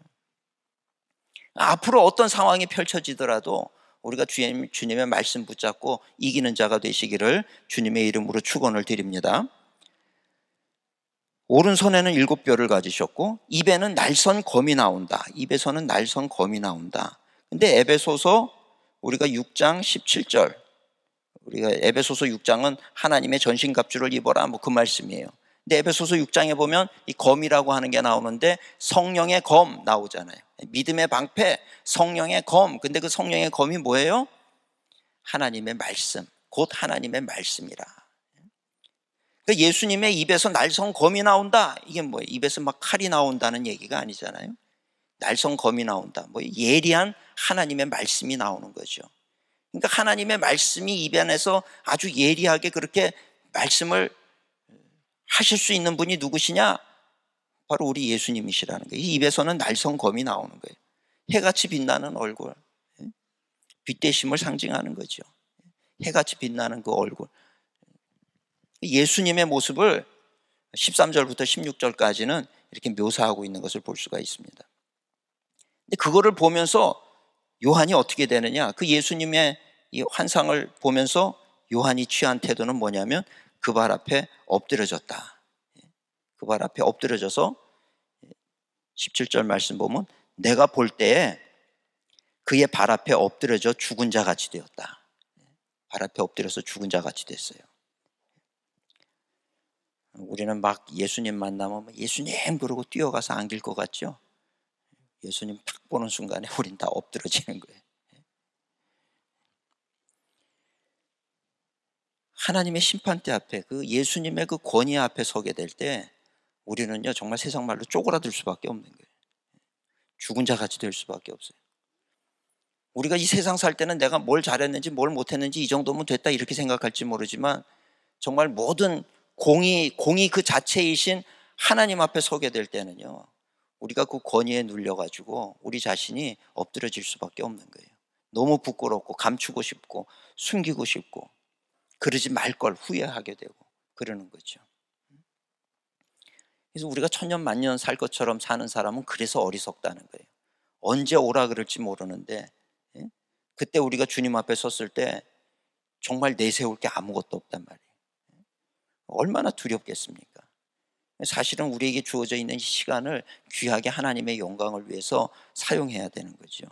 앞으로 어떤 상황이 펼쳐지더라도 우리가 주님의 말씀 붙잡고 이기는 자가 되시기를 주님의 이름으로 축원을 드립니다. 오른손에는 일곱 뼈를 가지셨고 입에는 날선 검이 나온다. 입에서는 날선 검이 나온다. 근데 에베소서 우리가 6장 17절 우리가 에베소서 6장은 하나님의 전신갑주를 입어라 뭐 그 말씀이에요. 근데 에베소서 6장에 보면 이 검이라고 하는 게 나오는데 성령의 검 나오잖아요. 믿음의 방패, 성령의 검. 근데 그 성령의 검이 뭐예요? 하나님의 말씀, 곧 하나님의 말씀이라. 그러니까 예수님의 입에서 날선 검이 나온다. 이게 뭐예요? 입에서 막 칼이 나온다는 얘기가 아니잖아요. 날선 검이 나온다. 뭐 예리한 하나님의 말씀이 나오는 거죠. 그러니까 하나님의 말씀이 입 안에서 아주 예리하게 그렇게 말씀을 하실 수 있는 분이 누구시냐? 바로 우리 예수님이시라는 거예요. 이 입에서는 날선 검이 나오는 거예요. 해같이 빛나는 얼굴, 빛대심을 상징하는 거죠. 해같이 빛나는 그 얼굴. 예수님의 모습을 13절부터 16절까지는 이렇게 묘사하고 있는 것을 볼 수가 있습니다. 근데 그거를 보면서 요한이 어떻게 되느냐? 그 예수님의 이 환상을 보면서 요한이 취한 태도는 뭐냐면 그 발 앞에 엎드려졌다. 그 발 앞에 엎드려져서 17절 말씀 보면 내가 볼 때에 그의 발 앞에 엎드려져 죽은 자 같이 되었다. 발 앞에 엎드려서 죽은 자 같이 됐어요. 우리는 막 예수님 만나면 예수님 그러고 뛰어가서 안길 것 같죠? 예수님 탁 보는 순간에 우린 다 엎드러지는 거예요. 하나님의 심판대 앞에 그 예수님의 그 권위 앞에 서게 될 때 우리는요 정말 세상 말로 쪼그라들 수밖에 없는 거예요. 죽은 자 같이 될 수밖에 없어요. 우리가 이 세상 살 때는 내가 뭘 잘했는지 뭘 못했는지 이 정도면 됐다 이렇게 생각할지 모르지만 정말 모든 공의 그 자체이신 하나님 앞에 서게 될 때는요 우리가 그 권위에 눌려가지고 우리 자신이 엎드려질 수밖에 없는 거예요. 너무 부끄럽고 감추고 싶고 숨기고 싶고 그러지 말 걸 후회하게 되고 그러는 거죠. 그래서 우리가 천년 만년 살 것처럼 사는 사람은 그래서 어리석다는 거예요. 언제 오라 그럴지 모르는데 그때 우리가 주님 앞에 섰을 때 정말 내세울 게 아무것도 없단 말이에요. 얼마나 두렵겠습니까? 사실은 우리에게 주어져 있는 이 시간을 귀하게 하나님의 영광을 위해서 사용해야 되는 거죠.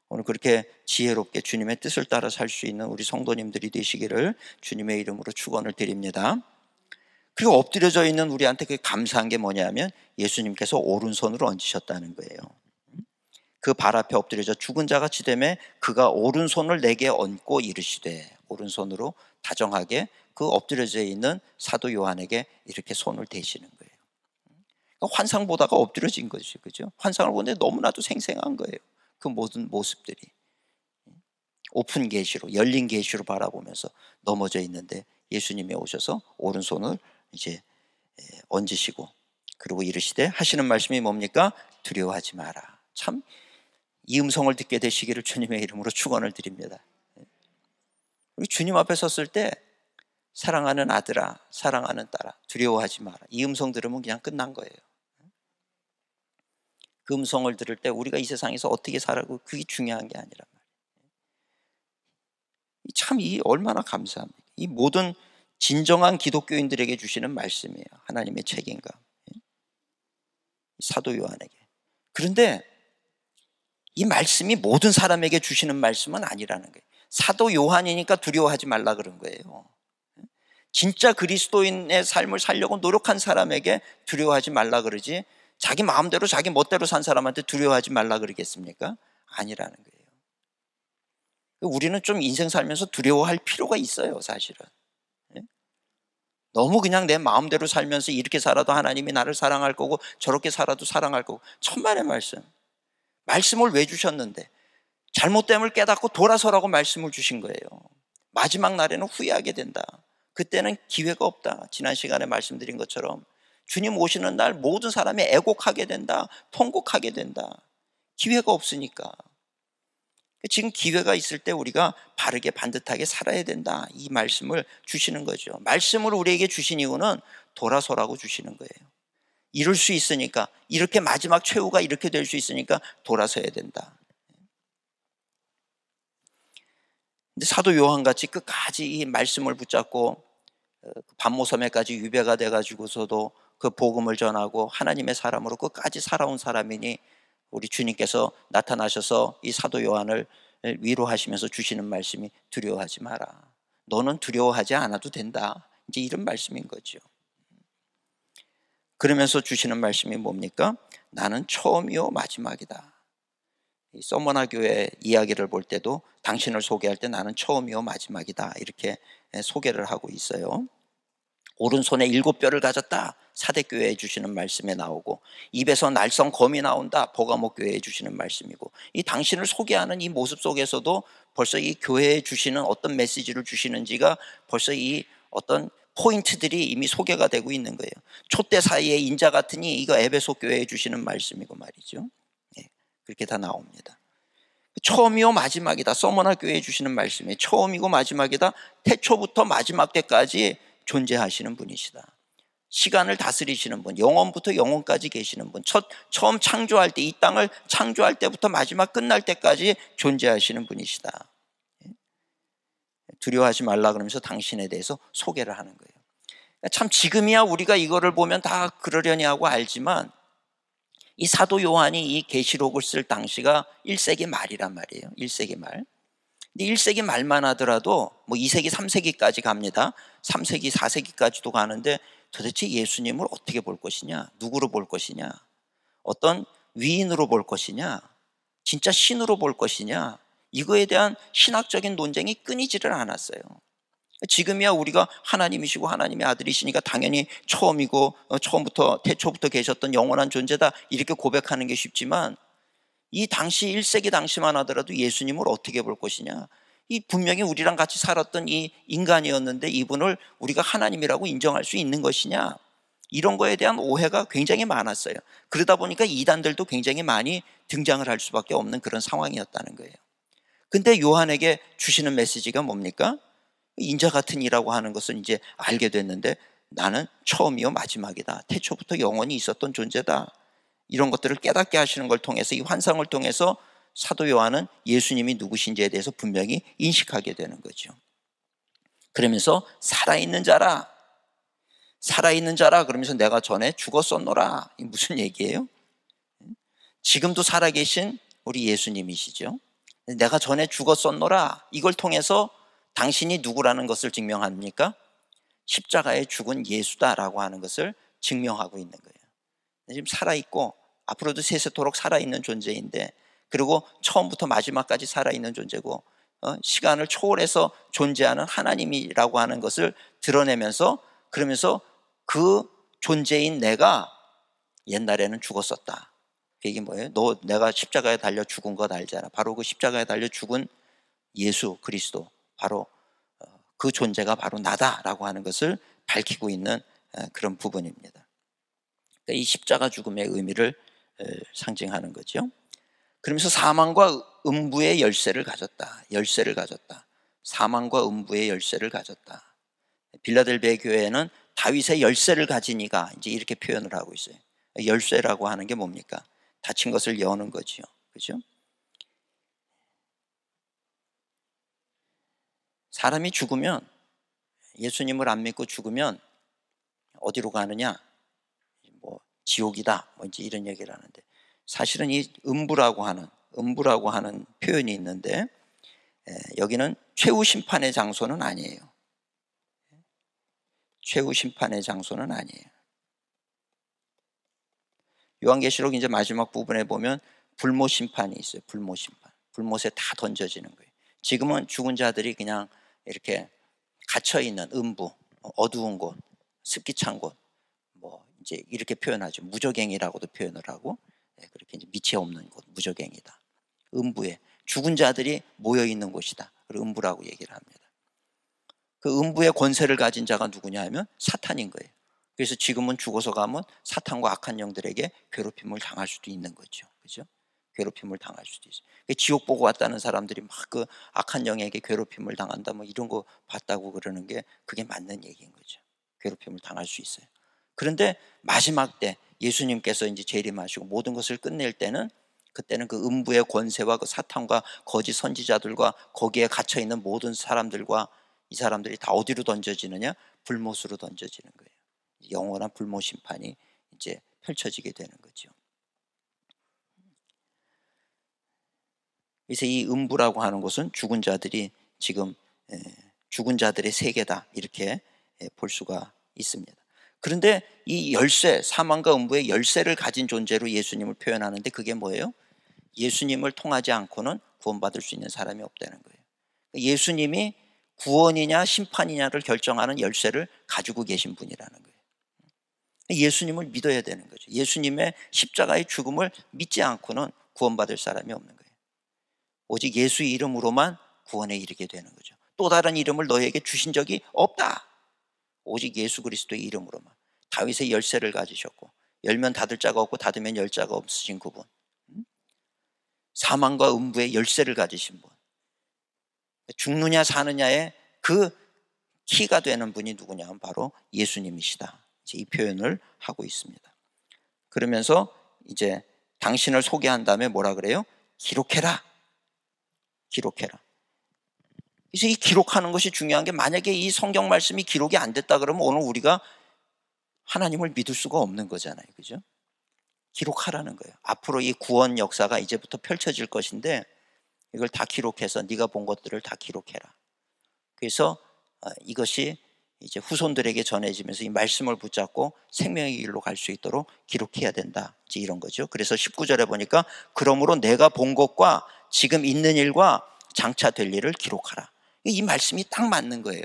오늘 그렇게 지혜롭게 주님의 뜻을 따라 살 수 있는 우리 성도님들이 되시기를 주님의 이름으로 축원을 드립니다. 그리고 엎드려져 있는 우리한테 그 감사한 게 뭐냐면 예수님께서 오른손으로 얹으셨다는 거예요. 그 발 앞에 엎드려져 죽은 자같이 되매 그가 오른손을 내게 얹고 이르시되, 오른손으로 다정하게 그 엎드려져 있는 사도 요한에게 이렇게 손을 대시는 거예요. 그러니까 환상 보다가 엎드려진 거죠. 그죠? 환상을 보는데 너무나도 생생한 거예요. 그 모든 모습들이 오픈 계시로, 열린 계시로 바라보면서 넘어져 있는데 예수님이 오셔서 오른손을 이제 얹으시고 그리고 이르시되, 하시는 말씀이 뭡니까? 두려워하지 마라. 참 이 음성을 듣게 되시기를 주님의 이름으로 축원을 드립니다. 우리 주님 앞에 섰을 때 사랑하는 아들아, 사랑하는 딸아, 두려워하지 마라. 이 음성 들으면 그냥 끝난 거예요. 그 음성을 들을 때 우리가 이 세상에서 어떻게 살아고 그게 중요한 게 아니란 말이에요. 참 이 얼마나 감사합니까? 이 모든 진정한 기독교인들에게 주시는 말씀이에요. 하나님의 책임감. 사도 요한에게. 그런데 이 말씀이 모든 사람에게 주시는 말씀은 아니라는 거예요. 사도 요한이니까 두려워하지 말라 그런 거예요. 진짜 그리스도인의 삶을 살려고 노력한 사람에게 두려워하지 말라 그러지, 자기 마음대로 자기 멋대로 산 사람한테 두려워하지 말라 그러겠습니까? 아니라는 거예요. 우리는 좀 인생 살면서 두려워할 필요가 있어요, 사실은. 너무 그냥 내 마음대로 살면서 이렇게 살아도 하나님이 나를 사랑할 거고 저렇게 살아도 사랑할 거고, 천만의 말씀을 왜 주셨는데? 잘못됨을 깨닫고 돌아서라고 말씀을 주신 거예요. 마지막 날에는 후회하게 된다. 그때는 기회가 없다. 지난 시간에 말씀드린 것처럼 주님 오시는 날 모든 사람이 애곡하게 된다. 통곡하게 된다. 기회가 없으니까. 지금 기회가 있을 때 우리가 바르게 반듯하게 살아야 된다. 이 말씀을 주시는 거죠. 말씀을 우리에게 주신 이유는 돌아서라고 주시는 거예요. 이룰 수 있으니까, 이렇게 마지막 최후가 이렇게 될 수 있으니까 돌아서야 된다. 근데 사도 요한같이 끝까지 이 말씀을 붙잡고 반모섬에까지 유배가 돼가지고서도 그 복음을 전하고 하나님의 사람으로 끝까지 살아온 사람이니 우리 주님께서 나타나셔서 이 사도 요한을 위로하시면서 주시는 말씀이 두려워하지 마라. 너는 두려워하지 않아도 된다. 이제 이런 말씀인 거죠. 그러면서 주시는 말씀이 뭡니까? 나는 처음이요 마지막이다. 이 서머나 교회 이야기를 볼 때도 당신을 소개할 때 나는 처음이요 마지막이다 이렇게 소개를 하고 있어요. 오른손에 7뼈를 가졌다. 사대교회에 주시는 말씀에 나오고, 입에서 날성 검이 나온다. 버가모 교회에 주시는 말씀이고, 이 당신을 소개하는 이 모습 속에서도 벌써 이 교회에 주시는 어떤 메시지를 주시는지가 벌써 이 어떤 포인트들이 이미 소개가 되고 있는 거예요. 촛대 사이에 인자 같으니 이거 에베소 교회에 주시는 말씀이고 말이죠. 그렇게 다 나옵니다. 처음이요 마지막이다. 서머나 교회에 주시는 말씀이 처음이고 마지막이다. 태초부터 마지막 때까지 존재하시는 분이시다. 시간을 다스리시는 분, 영원부터 영원까지 계시는 분, 처음 창조할 때, 이 땅을 창조할 때부터 마지막 끝날 때까지 존재하시는 분이시다. 두려워하지 말라 그러면서 당신에 대해서 소개를 하는 거예요. 참 지금이야 우리가 이거를 보면 다 그러려니 하고 알지만 이 사도 요한이 이 계시록을 쓸 당시가 1세기 말이란 말이에요. 1세기 말. 근데 1세기 말만 하더라도 뭐 2세기, 3세기까지 갑니다. 3세기, 4세기까지도 가는데 도대체 예수님을 어떻게 볼 것이냐? 누구로 볼 것이냐? 어떤 위인으로 볼 것이냐? 진짜 신으로 볼 것이냐? 이거에 대한 신학적인 논쟁이 끊이지를 않았어요. 지금이야 우리가 하나님이시고 하나님의 아들이시니까 당연히 처음이고 처음부터 태초부터 계셨던 영원한 존재다 이렇게 고백하는 게 쉽지만 이 당시 1세기 당시만 하더라도 예수님을 어떻게 볼 것이냐, 이 분명히 우리랑 같이 살았던 이 인간이었는데 이분을 우리가 하나님이라고 인정할 수 있는 것이냐, 이런 거에 대한 오해가 굉장히 많았어요. 그러다 보니까 이단들도 굉장히 많이 등장을 할 수밖에 없는 그런 상황이었다는 거예요. 근데 요한에게 주시는 메시지가 뭡니까? 인자 같은 이라고 하는 것은 이제 알게 됐는데 나는 처음이요 마지막이다. 태초부터 영원히 있었던 존재다. 이런 것들을 깨닫게 하시는 걸 통해서, 이 환상을 통해서 사도 요한은 예수님이 누구신지에 대해서 분명히 인식하게 되는 거죠. 그러면서 살아있는 자라, 살아있는 자라 그러면서 내가 전에 죽었었노라. 이 무슨 얘기예요? 지금도 살아계신 우리 예수님이시죠. 내가 전에 죽었었노라. 이걸 통해서 당신이 누구라는 것을 증명합니까? 십자가에 죽은 예수다라고 하는 것을 증명하고 있는 거예요. 지금 살아있고 앞으로도 세세토록 살아있는 존재인데, 그리고 처음부터 마지막까지 살아있는 존재고 시간을 초월해서 존재하는 하나님이라고 하는 것을 드러내면서, 그러면서 그 존재인 내가 옛날에는 죽었었다. 이게 뭐예요? 너 내가 십자가에 달려 죽은 것 알잖아. 바로 그 십자가에 달려 죽은 예수 그리스도, 바로 그 존재가 바로 나다라고 하는 것을 밝히고 있는 그런 부분입니다. 이 십자가 죽음의 의미를 상징하는 거죠. 그러면서 사망과 음부의 열쇠를 가졌다. 열쇠를 가졌다. 사망과 음부의 열쇠를 가졌다. 빌라델비아 교회는 다윗의 열쇠를 가진 이가 이제 이렇게 표현을 하고 있어요. 열쇠라고 하는 게 뭡니까? 닫힌 것을 여는 거죠. 그죠? 사람이 죽으면, 예수님을 안 믿고 죽으면 어디로 가느냐? 뭐 지옥이다. 뭐 이제 이런 얘기를 하는데, 사실은 이 음부라고 하는 표현이 있는데, 여기는 최후 심판의 장소는 아니에요. 최후 심판의 장소는 아니에요. 요한계시록 이제 마지막 부분에 보면 불못 심판이 있어요. 불못 심판. 불못에 다 던져지는 거예요. 지금은 죽은 자들이 그냥 이렇게 갇혀 있는 음부, 어두운 곳, 습기 찬 곳, 뭐 이제 이렇게 표현하죠. 무저갱이라고도 표현을 하고, 그렇게 이제 밑이 없는 곳, 무저갱이다. 음부에 죽은 자들이 모여 있는 곳이다. 그리고 음부라고 얘기를 합니다. 그 음부의 권세를 가진 자가 누구냐 하면 사탄인 거예요. 그래서 지금은 죽어서 가면 사탄과 악한 영들에게 괴롭힘을 당할 수도 있는 거죠. 그죠? 괴롭힘을 당할 수도 있어요. 지옥 보고 왔다는 사람들이 막 그 악한 영에게 괴롭힘을 당한다 뭐 이런 거 봤다고 그러는 게 그게 맞는 얘기인 거죠. 괴롭힘을 당할 수 있어요. 그런데 마지막 때 예수님께서 이제 재림하시고 모든 것을 끝낼 때는, 그때는 그 음부의 권세와 그 사탄과 거짓 선지자들과 거기에 갇혀 있는 모든 사람들과, 이 사람들이 다 어디로 던져지느냐? 불못으로 던져지는 거예요. 영원한 불못 심판이 이제 펼쳐지게 되는 거죠. 그래서 이 음부라고 하는 곳은 죽은 자들이 지금 죽은 자들의 세계다 이렇게 볼 수가 있습니다. 그런데 이 열쇠, 사망과 음부의 열쇠를 가진 존재로 예수님을 표현하는데 그게 뭐예요? 예수님을 통하지 않고는 구원받을 수 있는 사람이 없다는 거예요. 예수님이 구원이냐 심판이냐를 결정하는 열쇠를 가지고 계신 분이라는 거예요. 예수님을 믿어야 되는 거죠. 예수님의 십자가의 죽음을 믿지 않고는 구원받을 사람이 없는 거예요. 오직 예수의 이름으로만 구원에 이르게 되는 거죠. 또 다른 이름을 너에게 주신 적이 없다. 오직 예수 그리스도의 이름으로만. 다윗의 열쇠를 가지셨고, 열면 닫을 자가 없고 닫으면 열 자가 없으신 그분, 사망과 음부의 열쇠를 가지신 분, 죽느냐 사느냐의 그 키가 되는 분이 누구냐 하면 바로 예수님이시다. 이제 이 표현을 하고 있습니다. 그러면서 이제 당신을 소개한 다음에 뭐라 그래요? 기록해라. 기록해라. 그래서 이 기록하는 것이 중요한 게, 만약에 이 성경 말씀이 기록이 안 됐다 그러면 오늘 우리가 하나님을 믿을 수가 없는 거잖아요. 그죠? 기록하라는 거예요. 앞으로 이 구원 역사가 이제부터 펼쳐질 것인데 이걸 다 기록해서 네가 본 것들을 다 기록해라. 그래서 이것이 이제 후손들에게 전해지면서 이 말씀을 붙잡고 생명의 길로 갈 수 있도록 기록해야 된다. 이제 이런 거죠. 그래서 19절에 보니까 그러므로 내가 본 것과 지금 있는 일과 장차 될 일을 기록하라. 이 말씀이 딱 맞는 거예요.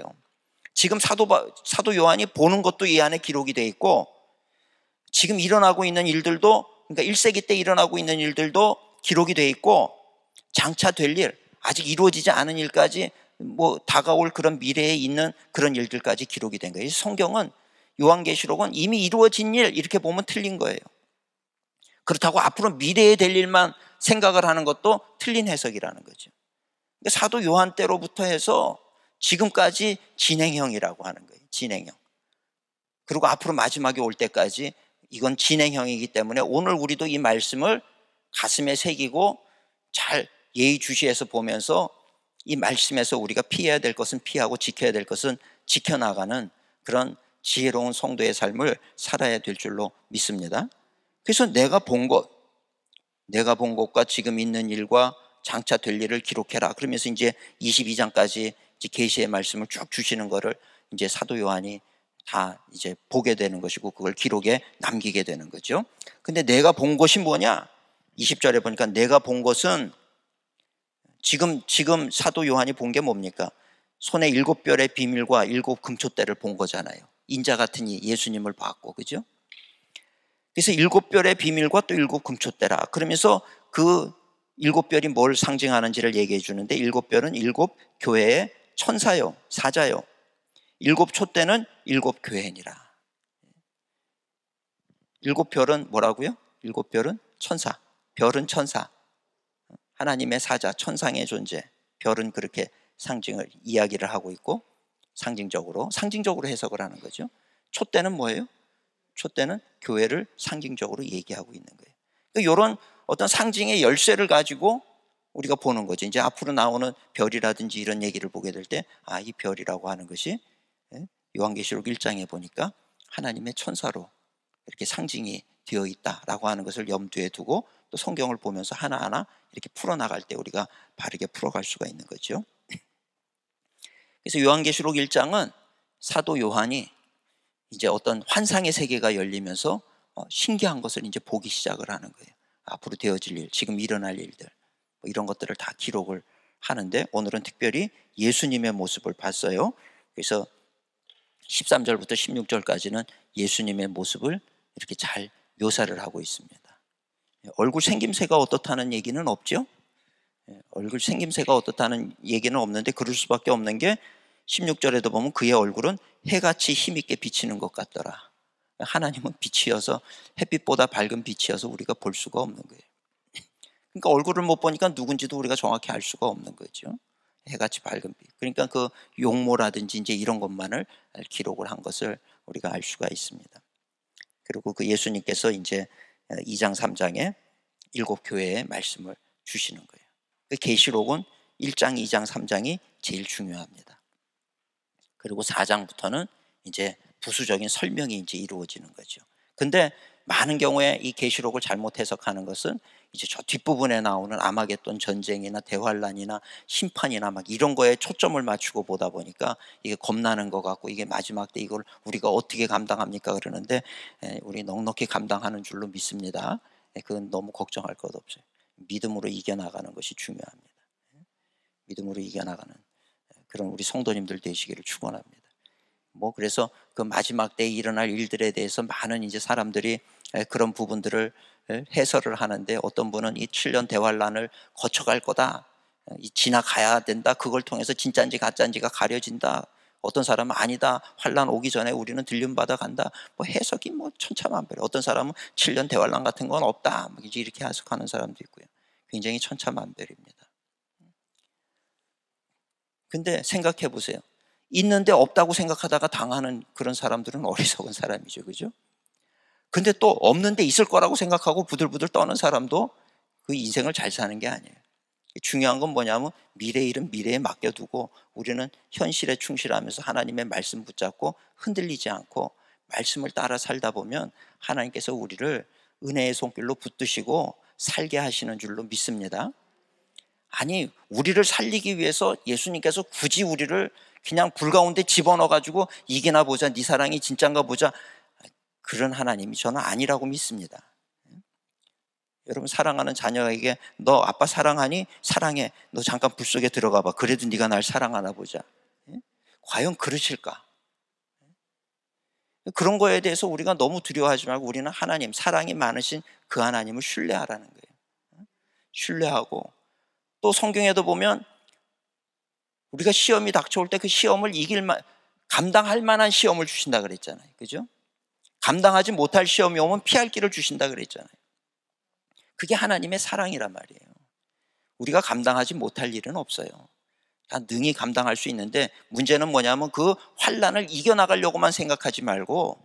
지금 사도 요한이 보는 것도 이 안에 기록이 돼 있고 지금 일어나고 있는 일들도, 그러니까 1세기 때 일어나고 있는 일들도 기록이 돼 있고 장차 될 일, 아직 이루어지지 않은 일까지 다가올 그런 미래에 있는 그런 일들까지 기록이 된 거예요. 성경은, 요한계시록은 이미 이루어진 일 이렇게 보면 틀린 거예요. 그렇다고 앞으로 미래에 될 일만 생각을 하는 것도 틀린 해석이라는 거죠. 그러니까 사도 요한 때로부터 해서 지금까지 진행형이라고 하는 거예요. 진행형. 그리고 앞으로 마지막에 올 때까지 이건 진행형이기 때문에 오늘 우리도 이 말씀을 가슴에 새기고 잘 예의주시해서 보면서 이 말씀에서 우리가 피해야 될 것은 피하고 지켜야 될 것은 지켜나가는 그런 지혜로운 성도의 삶을 살아야 될 줄로 믿습니다. 그래서 내가 본 것과 지금 있는 일과 장차 될 일을 기록해라. 그러면서 이제 22장까지 계시의 말씀을 쭉 주시는 거를 이제 사도 요한이 다 이제 보게 되는 것이고 그걸 기록에 남기게 되는 거죠. 근데 내가 본 것이 뭐냐? 20절에 보니까 내가 본 것은 지금 사도 요한이 본 게 뭡니까? 손에 7별의 비밀과 7 금초대를 본 거잖아요. 인자 같은 이 예수님을 봤고, 그죠? 그래서 7별의 비밀과 또 7 금초대라. 그러면서 그 7별이 뭘 상징하는지를 얘기해 주는데 7별은 7 교회의 천사요, 사자요. 7 촛대는 7 교회니라. 7별은 뭐라고요? 7별은 천사. 별은 천사. 하나님의 사자, 천상의 존재. 별은 그렇게 상징을 이야기를 하고 있고 상징적으로 해석을 하는 거죠. 촛대는 뭐예요? 촛대는 교회를 상징적으로 얘기하고 있는 거예요. 그러니까 이런 어떤 상징의 열쇠를 가지고 우리가 보는 거죠. 이제 앞으로 나오는 별이라든지 이런 얘기를 보게 될 때 이 별이라고 하는 것이 요한계시록 1장에 보니까 하나님의 천사로 이렇게 상징이 되어 있다라고 하는 것을 염두에 두고 또 성경을 보면서 하나하나 이렇게 풀어나갈 때 우리가 바르게 풀어갈 수가 있는 거죠. 그래서 요한계시록 1장은 사도 요한이 이제 어떤 환상의 세계가 열리면서 신기한 것을 이제 보기 시작을 하는 거예요. 앞으로 되어질 일, 지금 일어날 일들 이런 것들을 다 기록을 하는데 오늘은 특별히 예수님의 모습을 봤어요. 그래서 13절부터 16절까지는 예수님의 모습을 이렇게 잘 묘사를 하고 있습니다. 얼굴 생김새가 어떻다는 얘기는 없죠. 얼굴 생김새가 어떻다는 얘기는 없는데 그럴 수밖에 없는 게 16절에도 보면 그의 얼굴은 해같이 힘있게 비치는 것 같더라. 하나님은 빛이어서 햇빛보다 밝은 빛이어서 우리가 볼 수가 없는 거예요. 그러니까 얼굴을 못 보니까 누군지도 우리가 정확히 알 수가 없는 거죠. 해같이 밝은 빛. 그러니까 그 용모라든지 이제 이런 것만을 기록을 한 것을 우리가 알 수가 있습니다. 그리고 그 예수님께서 이제 2장 3장에 7 교회의 말씀을 주시는 거예요. 그 계시록은 1장, 2장, 3장이 제일 중요합니다. 그리고 4장부터는 이제 부수적인 설명이 이제 이루어지는 거죠. 근데 많은 경우에 이 계시록을 잘못 해석하는 것은 이제 저 뒷부분에 나오는 아마겟돈 전쟁이나 대환란이나 심판이나 막 이런 거에 초점을 맞추고 보다 보니까 이게 겁나는 것 같고 이게 마지막 때 이걸 우리가 어떻게 감당합니까? 그러는데 우리 넉넉히 감당하는 줄로 믿습니다. 그건 너무 걱정할 것 없어요. 믿음으로 이겨나가는 것이 중요합니다. 믿음으로 이겨나가는 그런 우리 성도님들 되시기를 축원합니다. 그래서 그 마지막 때에 일어날 일들에 대해서 많은 이제 사람들이 그런 부분들을 해설을 하는데 어떤 분은 이 7년 대환란을 거쳐갈 거다. 지나가야 된다. 그걸 통해서 진짜인지 가짜인지가 가려진다. 어떤 사람은 아니다. 환란 오기 전에 우리는 들림 받아 간다. 해석이 천차만별. 어떤 사람은 7년 대환란 같은 건 없다. 이렇게 해석하는 사람도 있고요. 굉장히 천차만별입니다. 근데 생각해 보세요. 있는데 없다고 생각하다가 당하는 그런 사람들은 어리석은 사람이죠. 그죠? 근데 또 없는데 있을 거라고 생각하고 부들부들 떠는 사람도 그 인생을 잘 사는 게 아니에요. 중요한 건 뭐냐면 미래의 일은 미래에 맡겨두고 우리는 현실에 충실하면서 하나님의 말씀 붙잡고 흔들리지 않고 말씀을 따라 살다 보면 하나님께서 우리를 은혜의 손길로 붙드시고 살게 하시는 줄로 믿습니다. 아니, 우리를 살리기 위해서 예수님께서 굳이 우리를 그냥 불 가운데 집어넣어 가지고 이게나 보자, 네 사랑이 진짠가 보자, 그런 하나님이 저는 아니라고 믿습니다. 여러분, 사랑하는 자녀에게 너 아빠 사랑하니? 사랑해. 너 잠깐 불 속에 들어가 봐. 그래도 네가 날 사랑하나 보자. 과연 그러실까? 그런 거에 대해서 우리가 너무 두려워하지 말고 우리는 하나님, 사랑이 많으신 그 하나님을 신뢰하라는 거예요. 신뢰하고, 또 성경에도 보면 우리가 시험이 닥쳐올 때 그 시험을 감당할 만한 시험을 주신다 그랬잖아요. 그죠? 감당하지 못할 시험이 오면 피할 길을 주신다 그랬잖아요. 그게 하나님의 사랑이란 말이에요. 우리가 감당하지 못할 일은 없어요. 다 능히 감당할 수 있는데, 문제는 뭐냐면 그 환난을 이겨나가려고만 생각하지 말고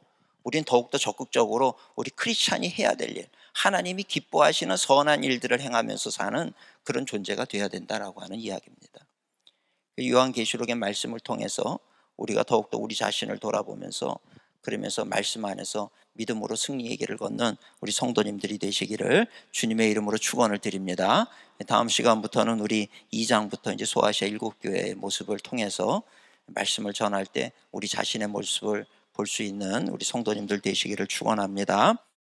우린 더욱더 적극적으로 우리 크리스찬이 해야 될 일, 하나님이 기뻐하시는 선한 일들을 행하면서 사는 그런 존재가 되어야 된다라고 하는 이야기입니다. 요한계시록의 말씀을 통해서 우리가 더욱더 우리 자신을 돌아보면서, 그러면서 말씀 안에서 믿음으로 승리의 길을 걷는 우리 성도님들이 되시기를 주님의 이름으로 축원을 드립니다. 다음 시간부터는 우리 2장부터 이제 소아시아 7교회의 모습을 통해서 말씀을 전할 때 우리 자신의 모습을 볼 수 있는 우리 성도님들 되시기를 축원합니다.